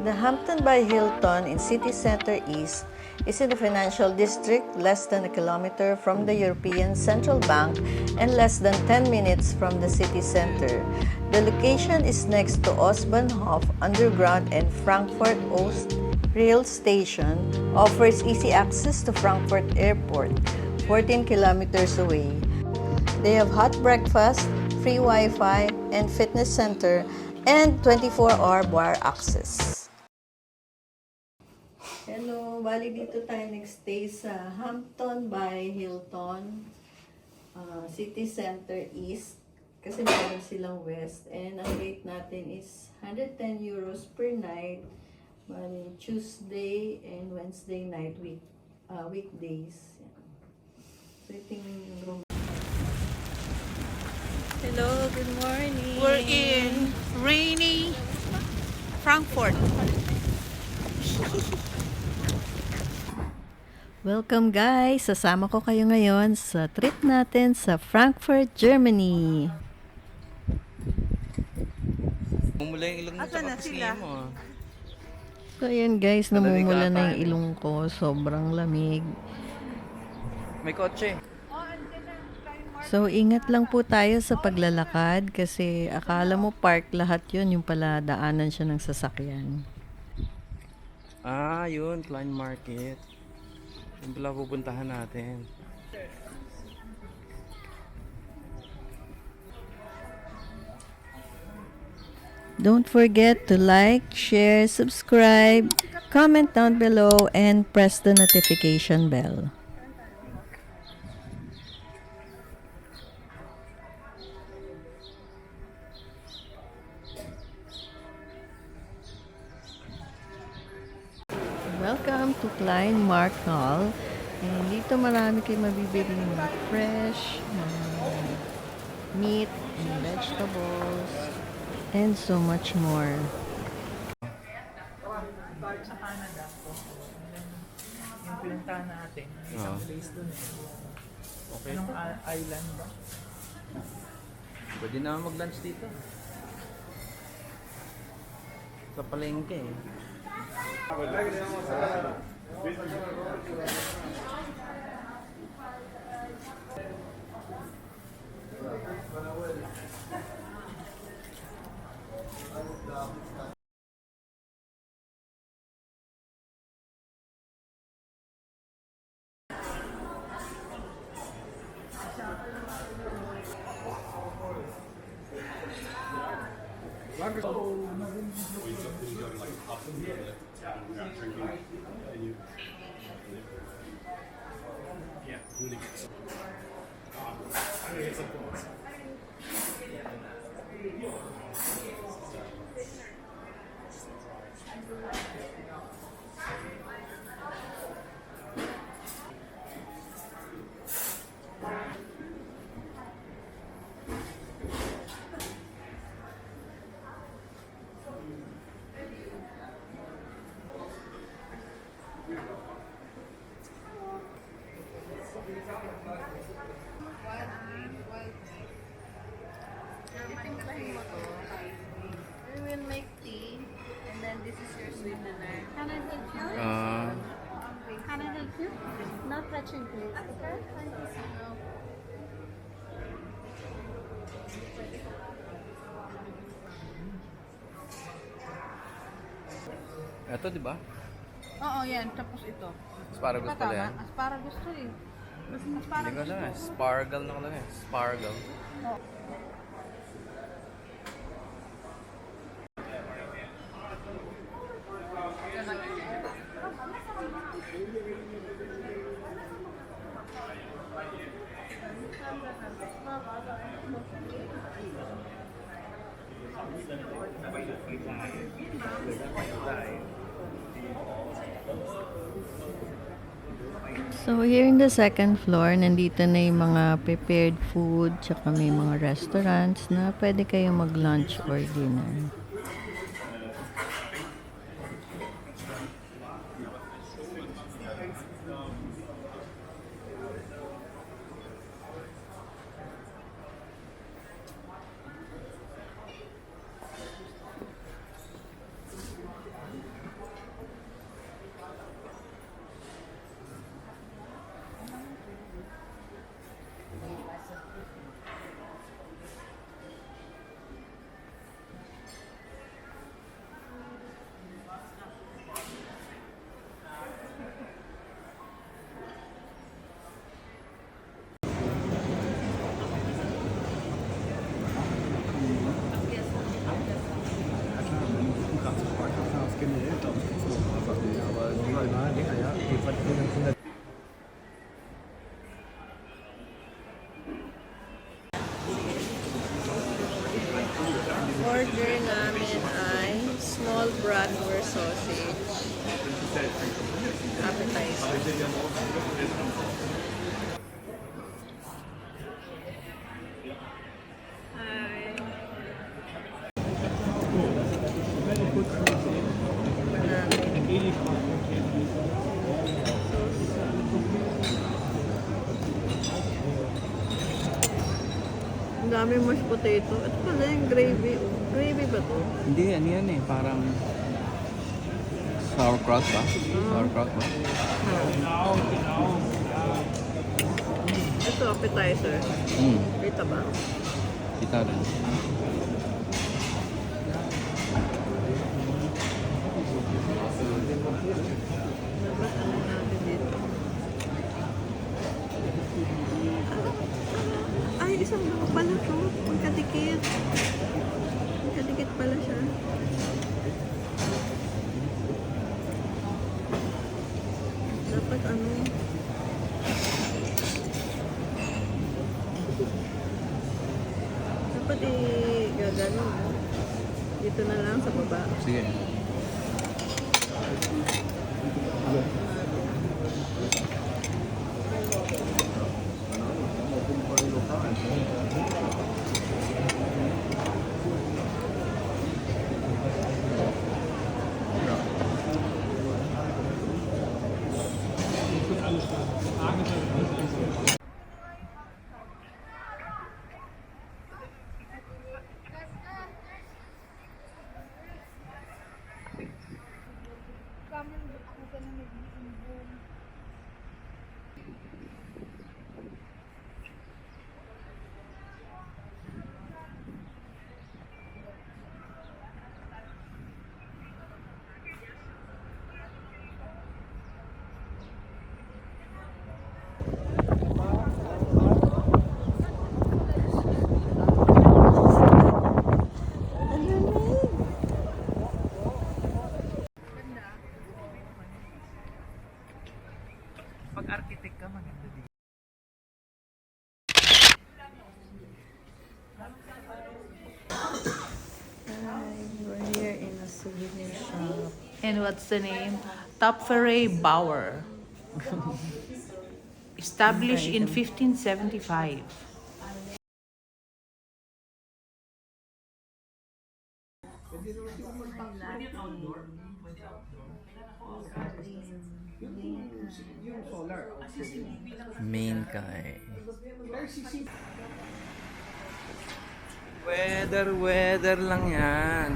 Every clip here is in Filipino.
The Hampton by Hilton in City Center East is in the financial district, less than a kilometer from the European Central Bank and less than 10 minutes from the city center. The location is next to Ostbahnhof Underground and Frankfurt Ost Rail Station, offers easy access to Frankfurt Airport, 14 kilometers away. They have hot breakfast, free Wi-Fi, and fitness center, and 24-hour bar access. Hello, bali dito tayo nag-stay sa Hampton by Hilton, City Center East, kasi meron silang West, and ang rate natin is 110 euros per night, bali Tuesday and Wednesday night, weekdays. So ito yung room. Hello, good morning. We're in rainy Frankfurt. Welcome guys! Sasama ko kayo ngayon sa trip natin sa Frankfurt, Germany. Mumula yung ilong mo sa kapisngi mo. So ayan guys, namumula na yung ilong ko. Sobrang lamig. May kotse. So ingat lang po tayo sa paglalakad kasi akala mo park lahat yun. Yung pala daanan siya ng sasakyan. Ah, yun. KLEINMARKTHALLE. Yung pala pupuntahan natin. Don't forget to like, share, subscribe, comment down below, and press the notification bell. Welcome to KLEINMARKTHALLE. And dito marami kayo mabibili ng fresh meat and vegetables and so much more. Sa Canada po. Yung pinuntahan natin, isang place dun eh. Okay. Anong island ba? Pwede naman mag-lunch dito. Sa palengke eh. We will make tea, and then this is your sweetener. Can I help you? Can I help you? Not touching, please. Okay, thank you so much. Ito, di ba? Oo, yan. Tapos ito. Asparagus pala yan. Asparagus to eh. Hindi ko Asparagus alam to. eh. Spargal na ko lang eh. Spargal. So here in the second floor, nandito na yung mga prepared food, tsaka may mga restaurants na pwede kayo mag-lunch or dinner. Order namin ay small bratwurst sausage. Appetizer. Hi. Ang dami mashed potato. Ito pala yung gravy. Oh. Gravy ba to? Hindi, ano yan eh. Parang sauerkraut ba? Sauerkraut ba? Ito, appetizer. Kita ba? Kita rin. Dapat ano natin dito? Ay, isang mga pala to. Magkadikit. Magkadikit pala siya. Dapat ano? Dapat i-gagano. Dito na lang sa baba. Sige. Pag architect ka, maganda din. We're here in a souvenir shop. And what's the name? Tapfere Bauer. Established in 1575. Main kai. Weather lang yan.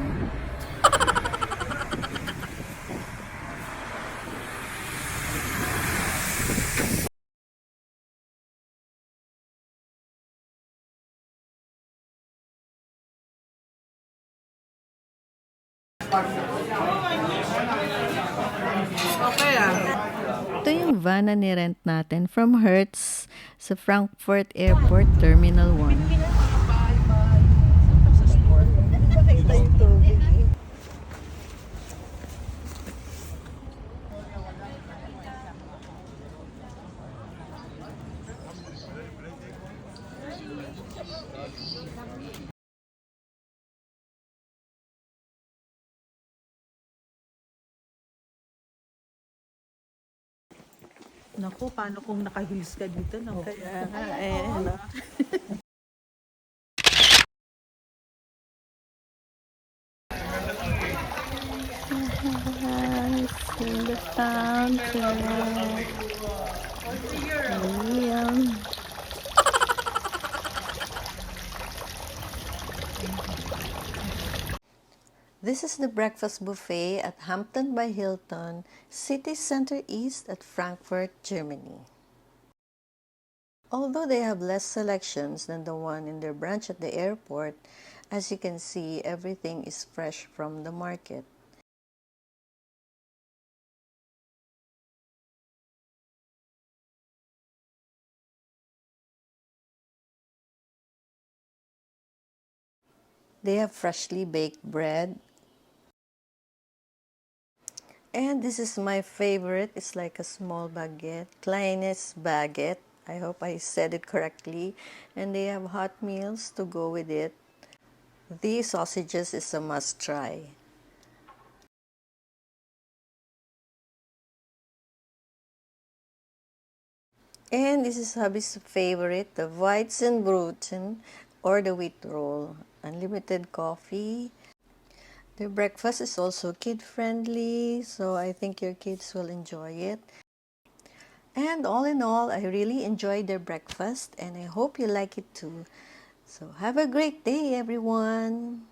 Okay ah. Ito yung van na nirent natin from Hertz sa Frankfurt Airport Terminal 1. Naku, paano kung naka-heels ka dito? No? Kaya nga, eh. In the fountain. Yum. This is the breakfast buffet at Hampton by Hilton, City Center East at Frankfurt, Germany. Although they have less selections than the one in their branch at the airport, as you can see, everything is fresh from the market. They have freshly baked bread And this is my favorite. It's like a small baguette, kleines baguette. I hope I said it correctly. And they have hot meals to go with it. These sausages is a must try. And this is hubby's favorite, the Weizenbrötchen or the wheat roll. Unlimited coffee. The breakfast is also kid-friendly, so I think your kids will enjoy it. And all in all, I really enjoyed their breakfast and I hope you like it too. So have a great day, everyone.